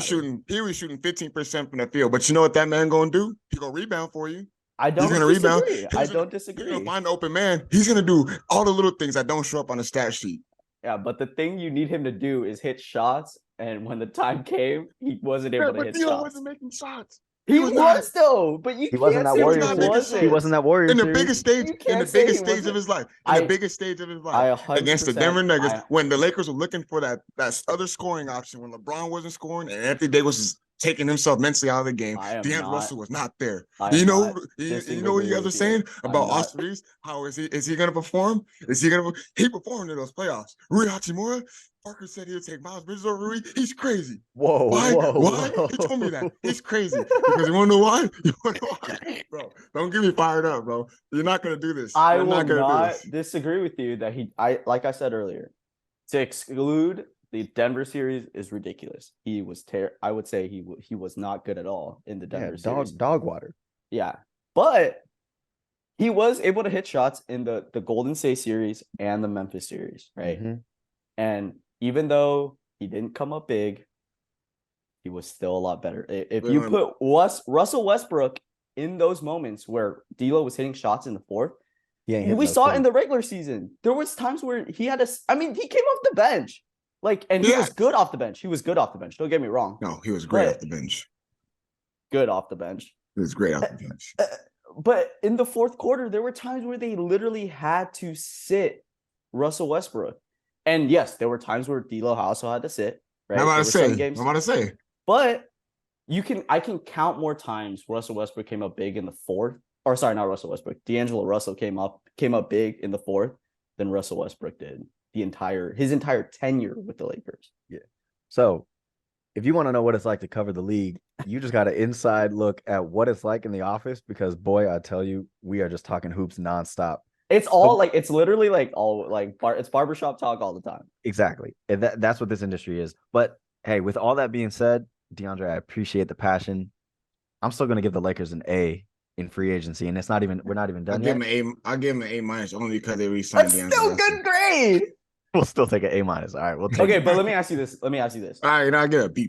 He was shooting 15% from the field, but you know what that man gonna do? He gonna rebound for you. I don't disagree. I don't disagree. He's gonna find an open man. He's gonna do all the little things that don't show up on the stat sheet. Yeah, but the thing you need him to do is hit shots. And when the time came, he wasn't able to hit shots. But wasn't making shots. He was though, but he wasn't that Warriors. He wasn't that Warriors in the biggest stage. In the biggest stage of his life. Against the Denver Nuggets, when the Lakers were looking for that other scoring option, when LeBron wasn't scoring and Anthony Davis was taking himself mentally out of the game, DeAndre Russell was not there. You know what you guys are saying about Austin Reeves? How is he going to perform? He performed in those playoffs. Rui Hachimura. Parker said he would take Miles Bridges over Rui. He's crazy. Why? He told me that. He's crazy. Because you want to know why? Bro, don't get me fired up, bro. You're not going to do this. I will not disagree with you that like I said earlier, to exclude the Denver series is ridiculous. He was I would say he was not good at all in the Denver series. Dog water. Yeah. But he was able to hit shots in the Golden State series and the Memphis series, right? Mm-hmm. And even though he didn't come up big, he was still a lot better. If you put Russell Westbrook in those moments where D'Lo was hitting shots in the fourth, we saw it in the regular season. There was times where he had he came off the bench. He was good off the bench. Don't get me wrong. No, he was great off the bench. Good off the bench. He was great off the bench. But in the fourth quarter, there were times where they literally had to sit Russell Westbrook. And yes, there were times where D'Lo also had to sit. Right? I'm about to say. But I can count more times Russell Westbrook came up big in the fourth. Or sorry, not Russell Westbrook. D'Angelo Russell came up big in the fourth than Russell Westbrook did his entire tenure with the Lakers. Yeah. So if you want to know what it's like to cover the league, you just got an inside look at what it's like in the office, because boy, I tell you, we are just talking hoops nonstop. It's all it's literally it's barbershop talk all the time. Exactly. And that's what this industry is. But hey, with all that being said, DeAndre, I appreciate the passion. I'm still going to give the Lakers an A in free agency, and we're not even done yet. I'll give him an A- only because they re-signed DeAndre. That's still good grade. We'll still take an A-. All right, we'll take it. But let me ask you this. All right, I'll get a B+.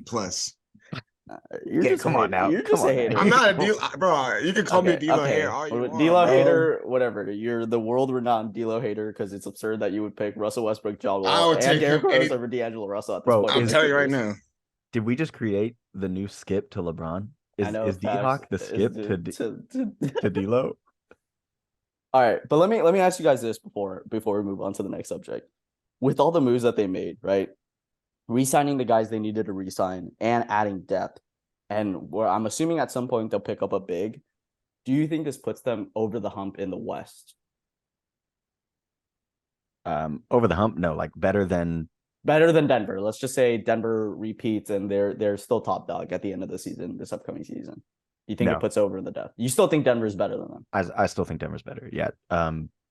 Come on now. You're just a hater. I'm not a D'Lo, bro. You can call me a D'Lo hater. D'Lo hater, whatever. You're the world-renowned D'Lo hater because it's absurd that you would pick Russell Westbrook, John Wall, and Derrick Rose over D'Angelo Russell at this point. I'm telling you right now. Did we just create the new skip to LeBron? Is D-Hawk the skip to D'Lo? All right, but let me ask you guys this before we move on to the next subject. With all the moves that they made, right? Re-signing the guys they needed to re-sign and adding depth, and where I'm assuming at some point they'll pick up a big. Do you think this puts them over the hump in the West? Over the hump? No, better than Denver. Let's just say Denver repeats and they're still top dog at the end of the season, this upcoming season. You think it puts over the depth? You still think Denver's better than them? I still think Denver's better. Yeah.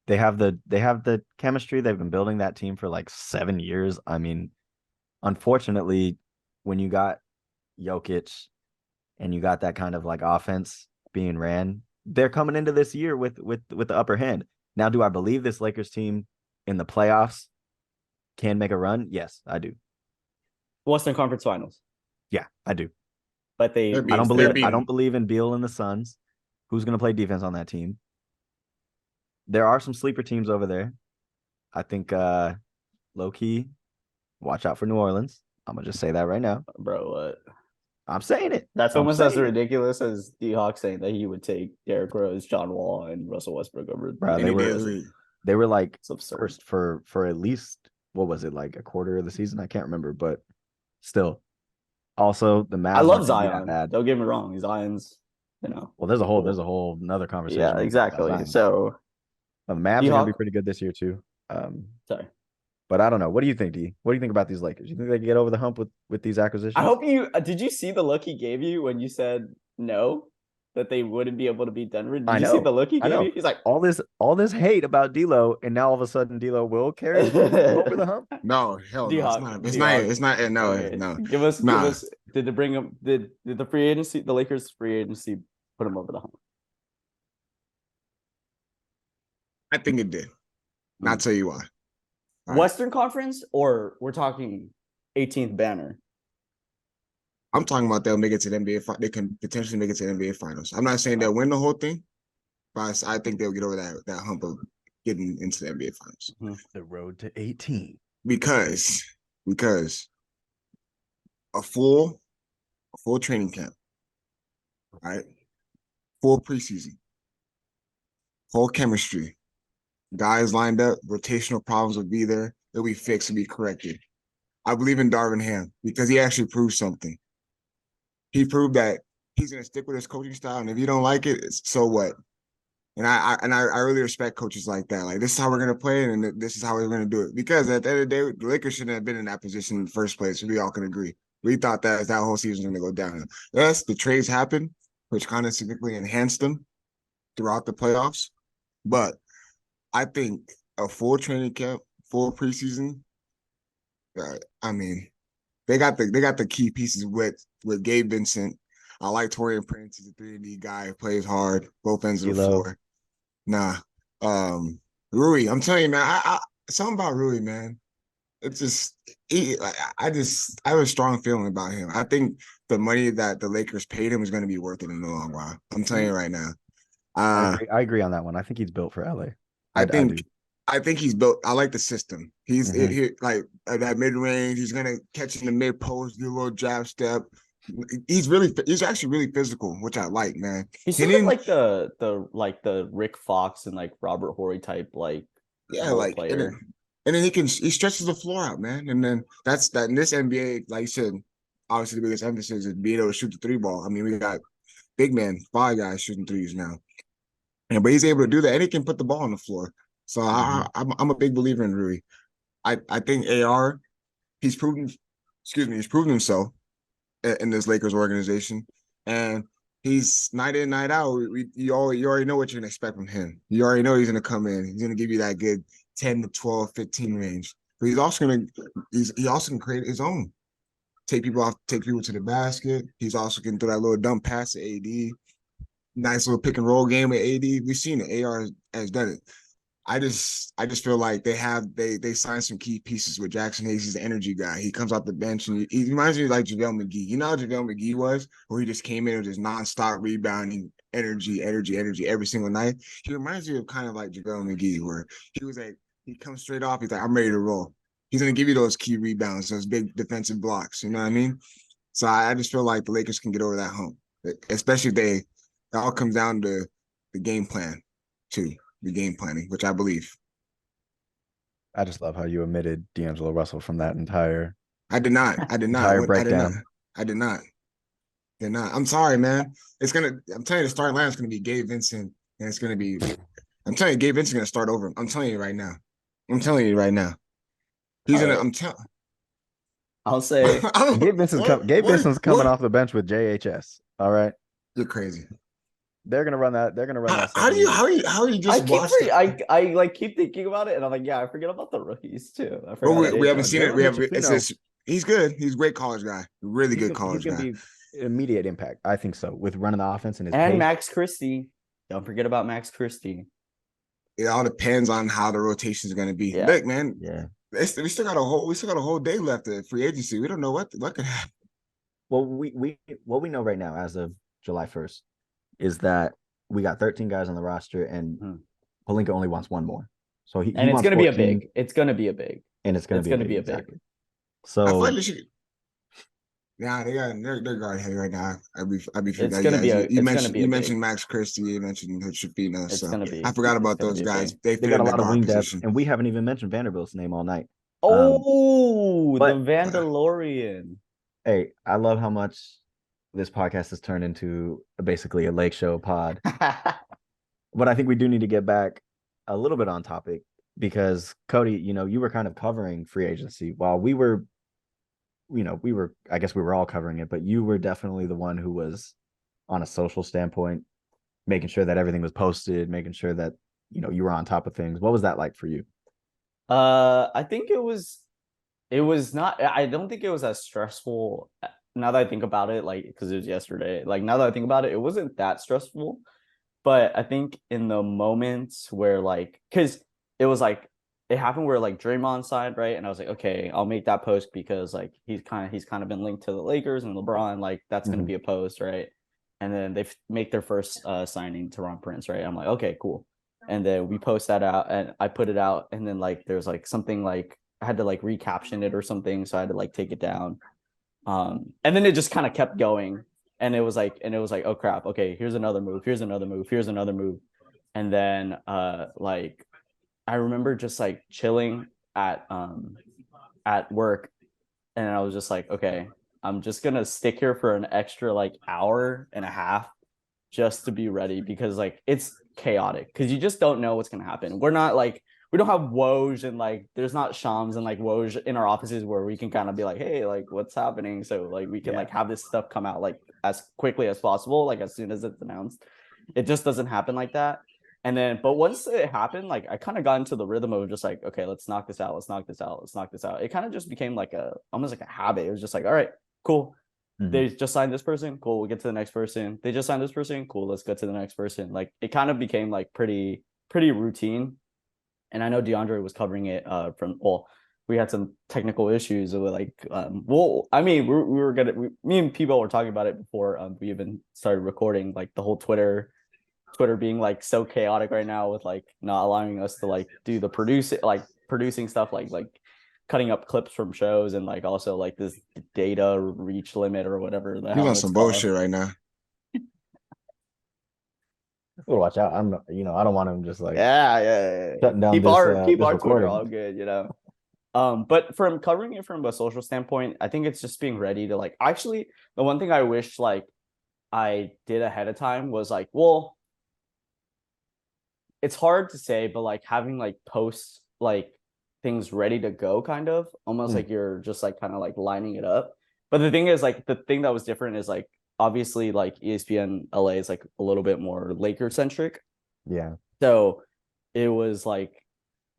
They have the chemistry. They've been building that team for 7 years. I mean, unfortunately, when you got Jokic and you got that kind of offense being ran, they're coming into this year with the upper hand. Now, do I believe this Lakers team in the playoffs can make a run? Yes, I do. Western Conference Finals. Yeah, I do. But I don't believe in Beal and the Suns. Who's going to play defense on that team? There are some sleeper teams over there. I think low key, watch out for New Orleans. I'm gonna just say that right now. Bro, what? I'm saying it. That's almost as ridiculous as D-Hawk saying that he would take Derrick Rose, John Wall, and Russell Westbrook over. Bro, They were like It's absurd. first for at least, what was it, like a quarter of the season? I can't remember, but still. Also, the Mavs I love aren't gonna be that Zion. bad. Don't get me wrong. Zion's, you know. Well, there's a cool. whole another conversation. Yeah, about exactly. Zion. So the Mavs are gonna be pretty good this year too. Sorry. But I don't know. What do you think, D? What do you think about these Lakers? You think they can get over the hump with these acquisitions? I hope you did you see the look he gave you when you said no, that they wouldn't be able to beat Denver? Did you see the look he gave you? He's like, all this hate about D'Lo, and now all of a sudden D'Lo will carry over the hump. No, hell no. D-Hawk, It's not. No, okay. no. Give us. Did they bring him? Did the free agency, the Lakers free agency, put him over the hump? I think it did. And I'll tell you why. All Western Conference, or we're talking 18th banner? I'm talking about they'll make it to the NBA. They can potentially make it to the NBA Finals. I'm not saying they'll win the whole thing, but I think they'll get over that hump of getting into the NBA Finals. Mm-hmm. The road to 18. Because a full training camp, right? Full preseason, full chemistry, guys lined up, rotational problems will be there. They'll be fixed and be corrected. I believe in Darvin Ham because he actually proved something. He proved that he's going to stick with his coaching style, and if you don't like it, so what? And I really respect coaches like that. Like, this is how we're going to play, and this is how we're going to do it. Because at the end of the day, the Lakers shouldn't have been in that position in the first place. We all can agree. We thought that whole season was going to go down. Yes, the trades happened, which kind of significantly enhanced them throughout the playoffs. But I think a full training camp, full preseason, I mean, they got the key pieces with Gabe Vincent. I like Torian Prince. He's a 3-and-D guy, plays hard, both ends of the floor. Nah. Rui, I'm telling you, man, I something about Rui, man. It's just I have a strong feeling about him. I think the money that the Lakers paid him is going to be worth it in the long run. I'm telling you right now. I agree on that one. I think he's built for LA. I think he's built. I like the system. He's like that mid range. He's gonna catch in the mid post, do a little jab step. He's actually really physical, which I like, man. He's sort of like the Rick Fox and like Robert Horry type, like player. And then he stretches the floor out, man. And then that's that in this NBA, like you said, obviously the biggest emphasis is being able to shoot the 3-ball. I mean, we got big man, 5 guys shooting threes now. But he's able to do that, and he can put the ball on the floor. So I'm a big believer in Rui. I think AR, he's proven himself in this Lakers organization, and he's night in, night out. You already know what you're gonna expect from him. You already know he's gonna come in. He's gonna give you that good 10 to 12, 15 range. But he also can create his own. Take people to the basket. He's also can throw that little dump pass to AD. Nice little pick and roll game with AD. We've seen it. AR has done it. I just feel like they signed some key pieces with Jackson Hayes. He's the energy guy. He comes off the bench and he reminds me of like JaVale McGee. You know how JaVale McGee was, where he just came in with just nonstop rebounding, energy every single night. He reminds me of kind of like JaVale McGee, where he was like, he comes straight off. He's like, I'm ready to roll. He's gonna give you those key rebounds, those big defensive blocks. You know what I mean? So I just feel like the Lakers can get over that hump, especially if it all comes down to the game plan too. The game planning, which I believe. I just love how you omitted D'Angelo Russell from that entire. I did not. Entire breakdown. I did not. I'm sorry, man. I'm telling you, the starting line is gonna be Gabe Vincent, and it's gonna be. I'm telling you, Gabe Vincent's gonna start over. I'm telling you right now. He's gonna. I'm telling. I'll say Gabe Vincent's coming off the bench with JHS. All right. You're crazy. They're gonna run that. They're gonna run that. How are you just watching? I like keep thinking about it, and I'm like, yeah, I forget about the rookies too. We haven't seen it. He's good. He's a great college guy. Really good college guy. He's gonna be immediate impact. I think so. With running the offense and his and pace. Max Christie. Don't forget about Max Christie. It all depends on how the rotation is going to be. Yeah. Look, man. Yeah. We still got a whole day left of free agency. We don't know what could happen. Well, what we know right now, as of July 1st, is that we got 13 guys on the roster, and Pelinka only wants one more. So it's going to be a big. It's going to be a big. And it's going to be a big. Exactly. So Yeah, they're guard heavy right now. I'd be It's forgetting gonna be guys. a You it's gonna mentioned be a big. Max Christie, you mentioned Shafina, It's so gonna be I forgot it's about gonna those be a guys. big. They They fit got in a that lot of guard wing depth, position. and we haven't even mentioned Vanderbilt's name all night. Oh, the but Vandalorian. hey, I love how much this podcast has turned into basically a Lake Show pod. But I think we do need to get back a little bit on topic because Cody, you were kind of covering free agency while we were, I guess we were all covering it, but you were definitely the one who was on a social standpoint, making sure that everything was posted, making sure that, you were on top of things. What was that like for you? I think it was not, I don't think it was as stressful now that I think about it, like, because it was yesterday. Like, now that I think about it, it wasn't that stressful. But I think in the moments where, like, because it was like, it happened where, like, Draymond signed, right? And I was like, okay, I'll make that post because, like, he's kind of been linked to the Lakers and LeBron. Like, that's going to be a post, right? And then they make their first signing to Ron Prince, right? I'm like, okay, cool. And then we post that out and I put it out. And then, like, there's like something like I had to like recaption it or something. So I had to like take it down. And then it just kind of kept going. And it was like, oh crap, okay, here's another move, here's another move, here's another move. And then like I remember just like chilling at work, and I was just like, okay, I'm just gonna stick here for an extra like hour and a half just to be ready, because like it's chaotic because you just don't know what's gonna happen. We're not like, we don't have Woj and like there's not Shams and like Woj in our offices where we can kind of be like, hey, like what's happening? So like we can like have this stuff come out like as quickly as possible, like as soon as it's announced. It just doesn't happen like that. And then, but once it happened, like I kind of got into the rhythm of just like, okay, let's knock this out, let's knock this out, let's knock this out. It kind of just became like almost like a habit. It was just like, all right, cool. They just signed this person, cool, we'll get to the next person. They just signed this person, cool, let's get to the next person. Like it kind of became like pretty routine. And I know DeAndre was covering it we had some technical issues with like I mean we were me and people were talking about it before we even started recording, like the whole Twitter being like so chaotic right now with like not allowing us to like do the producing stuff, like cutting up clips from shows, and like also like this data reach limit or whatever the He's hell on it's some called. bullshit right now. We'll watch out. I don't want him just like Yeah. shutting down Keep this our this Twitter recording. all good, you know. But from covering it from a social standpoint, I think it's just being ready to like, actually the one thing I wish like I did ahead of time was like, well, it's hard to say, but like having like posts like things ready to go, kind of almost like you're just like kind of like lining it up. But the thing is, like the thing that was different is like obviously like ESPN LA is like a little bit more Laker centric. Yeah. So it was like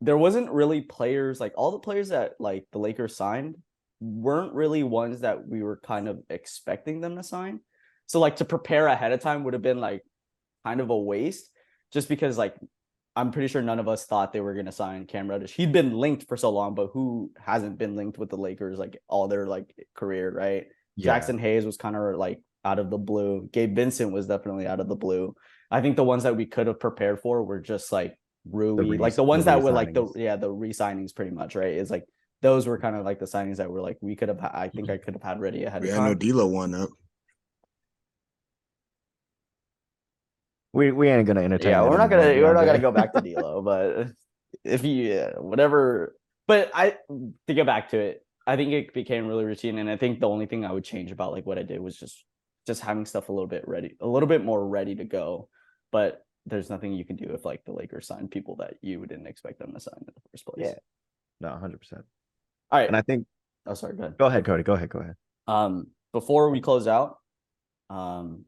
there wasn't really players, like all the players that like the Lakers signed weren't really ones that we were kind of expecting them to sign. So like to prepare ahead of time would have been like kind of a waste, just because like I'm pretty sure none of us thought they were going to sign Cam Reddish. He'd been linked for so long, but who hasn't been linked with the Lakers like all their like career, right? Yeah. Jackson Hayes was kind of like out of the blue. Gabe Vincent was definitely out of the blue. I think the ones that we could have prepared for were just like Rui, like the ones that were like the re-signings pretty much, right? It's like those were kind of like the signings that were like we could have. I think I could have had ready ahead of time. We had no D'Lo one up. We ain't gonna entertain. Yeah, that we're not anymore, gonna DeAndre. go back to D'Lo, but if you whatever. But to get back to it, I think it became really routine, and I think the only thing I would change about like what I did was just having stuff a little bit more ready to go. But there's nothing you can do if like the Lakers sign people that you didn't expect them to sign in the first place. Yeah, no, 100%. All right, and I think. Oh, sorry. Go ahead. Go ahead, Cody. Go ahead. Before we close out,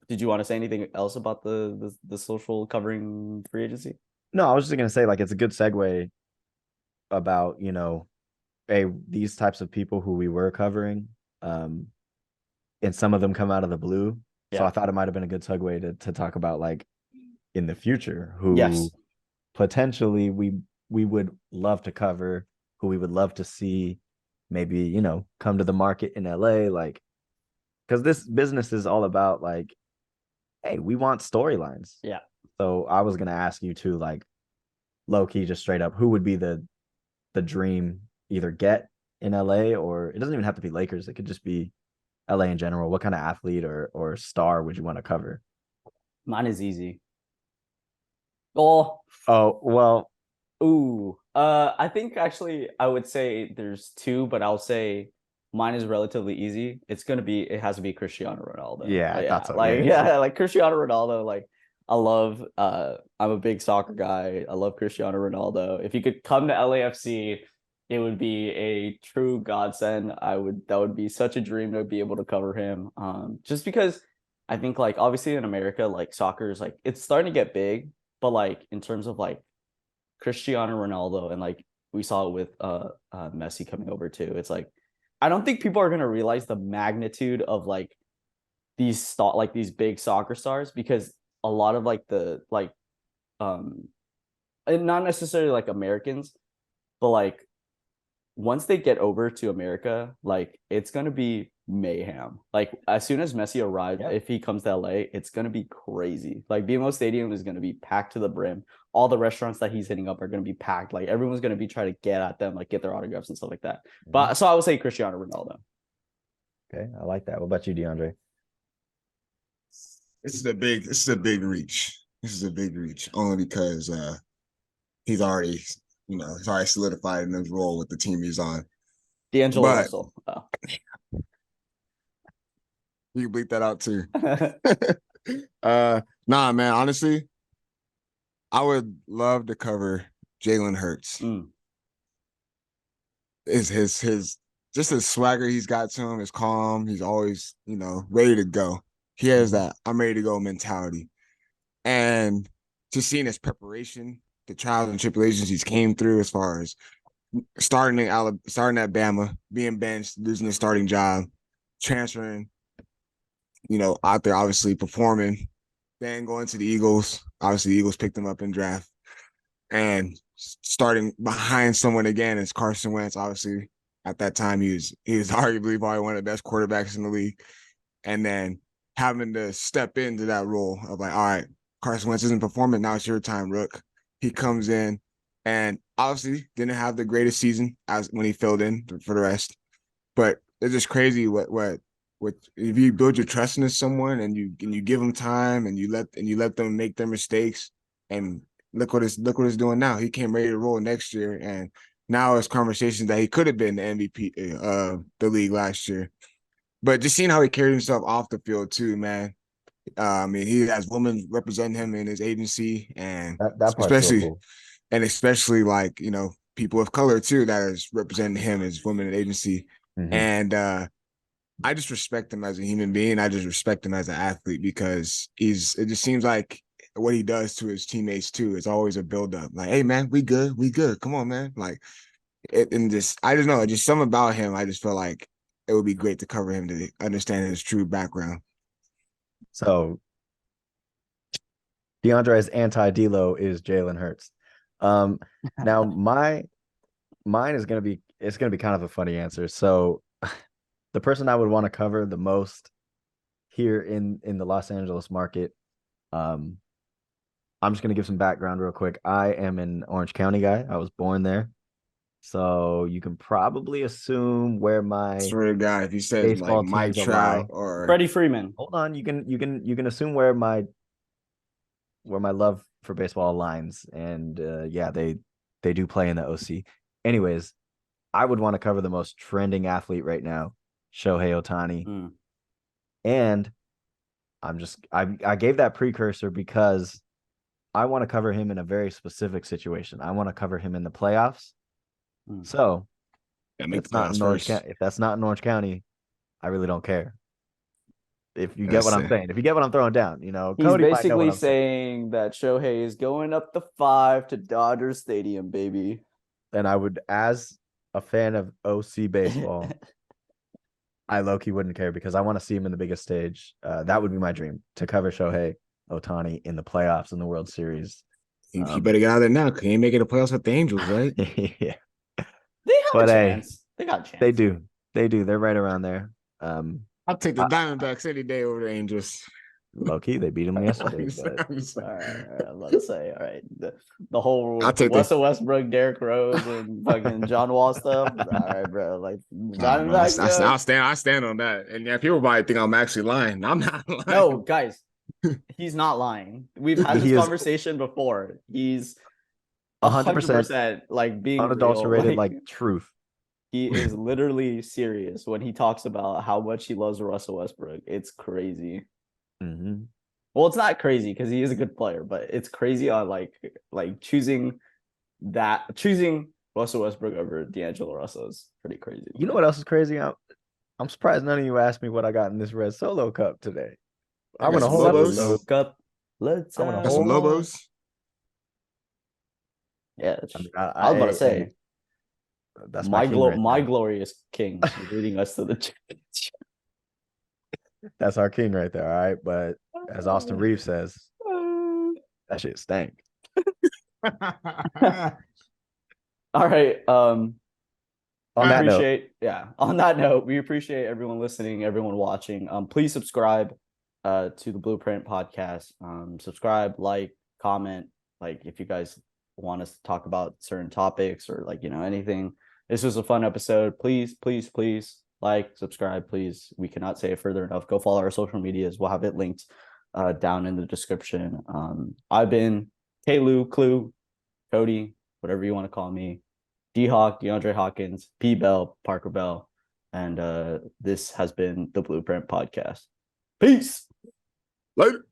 did you want to say anything else about the social covering free agency? No, I was just gonna say like it's a good segue about these types of people who we were covering, and some of them come out of the blue. Yeah. So I thought it might have been a good segue to talk about like in the future who potentially we would love to cover, who we would love to see maybe come to the market in LA, like because this business is all about like, hey, we want storylines. Yeah. So I was gonna ask you too, like low key, just straight up, who would be the dream either get in LA, or it doesn't even have to be Lakers. It could just be LA in general, what kind of athlete or star would you want to cover? Mine is easy. Oh, well, I think actually I would say there's two, but I'll say mine is relatively easy. It has to be Cristiano Ronaldo. Yeah, I thought so. Like Cristiano Ronaldo, like I love I'm a big soccer guy. I love Cristiano Ronaldo. If he could come to LAFC, it would be a true godsend. That would be such a dream to be able to cover him. Just because I think like obviously in America, like soccer is like it's starting to get big, but like in terms of like Cristiano Ronaldo and like we saw it with Messi coming over too. It's like I don't think people are gonna realize the magnitude of like these big soccer stars because a lot of like and not necessarily like Americans, but like once they get over to America, like it's gonna be mayhem. Like as soon as Messi arrives, if he comes to LA, it's gonna be crazy. Like BMO Stadium is gonna be packed to the brim. All the restaurants that he's hitting up are gonna be packed. Like everyone's gonna be trying to get at them, like get their autographs and stuff like that. But so I would say Cristiano Ronaldo. Okay, I like that. What about you, DeAndre? This is a big reach. This is a big reach only because he's already solidified in his role with the team he's on. D'Angelo Russell. Oh. You bleep that out too. Nah, man. Honestly, I would love to cover Jalen Hurts. Is his just his swagger he's got to him is calm. He's always, ready to go. He has that I'm ready to go mentality. And just seeing his preparation, the trials and tribulations he's came through as far as starting at Bama, being benched, losing his starting job, transferring, out there obviously performing, then going to the Eagles. Obviously, the Eagles picked him up in draft. And starting behind someone again is Carson Wentz. Obviously, at that time, he was arguably probably one of the best quarterbacks in the league. And then having to step into that role of like, all right, Carson Wentz isn't performing. Now it's your time, Rook. He comes in and obviously didn't have the greatest season as when he filled in for the rest. But it's just crazy what if you build your trust in someone and you give them time and you let them make their mistakes and look what it's doing now. He came ready to roll next year, and now it's conversations that he could have been the MVP of the league last year. But just seeing how he carried himself off the field too, man. I mean, he has women representing him in his agency, and that part's so cool. especially like people of color too that is representing him as women in agency. And I just respect him as a human being. I just respect him as an athlete because it just seems like what he does to his teammates too is always a build up. Like, hey man, we good. Come on, man. Like I don't know, just something about him. I just feel like it would be great to cover him to understand his true background. So DeAndre's anti-D'Lo is Jalen Hurts. Now mine is gonna be kind of a funny answer. So the person I would want to cover the most here in the Los Angeles market, I'm just going to give some background real quick. I am an Orange County guy. I was born there. So you can probably assume where my swear to God, if you said like Mike Trout or Freddie Freeman. Hold on, you can assume where my love for baseball aligns. And they do play in the OC. Anyways, I would want to cover the most trending athlete right now, Shohei Ohtani. And I gave that precursor because I want to cover him in a very specific situation. I want to cover him in the playoffs. So if that's not in Orange County, I really don't care. If you get what I'm saying, if you get what I'm throwing down, he's Cody basically saying that Shohei is going up the 5 to Dodger Stadium, baby. And I would, as a fan of OC baseball, I low-key wouldn't care because I want to see him in the biggest stage. That would be my dream, to cover Shohei Ohtani in the playoffs in the World Series. You better get out of there now because he ain't making the playoffs with the Angels, right? Yeah. They have a chance. They got a chance. They do. They're right around there. I'll take the Diamondbacks any day over the Angels. Low key, they beat him yesterday. But All right, I'm about to say, all right, the whole I'll take Russell Westbrook, Derrick Rose, and fucking John Wall stuff. All right, bro. Like, nah, bro, I stand on that. And yeah, people might think I'm actually lying. I'm not lying. No, guys, he's not lying. We've had this He is conversation before. He's 100% 100% like being unadulterated, real. like truth. He is literally serious when he talks about how much he loves Russell Westbrook. It's crazy. Mm-hmm. Well, it's not crazy because he is a good player, but it's crazy on like choosing Russell Westbrook over D'Angelo Russell is pretty crazy. You know what else is crazy? I'm surprised none of you asked me what I got in this red solo cup today. I went a whole Lobos. episode. Cup. Let's I went a Got some whole Lobos. yeah. I was about to hey, say that's my king right my there. glorious king leading us to the championship. That's our king right there. All right, but as Austin Reeves says, that shit stank. All right. On that note, on that note, we appreciate everyone listening, everyone watching. Please subscribe to the BluePrint podcast. Subscribe, like, comment, like if you guys want us to talk about certain topics or like, anything. This was a fun episode. Please like, subscribe, please. We cannot say it further enough. Go follow our social medias. We'll have it linked down in the description. I've been K-Lou, Clue, Cody, whatever you want to call me. D-Hawk, DeAndre Hawkins, P. Bell, Parker Bell, and this has been the BluePrint Podcast. Peace. Later.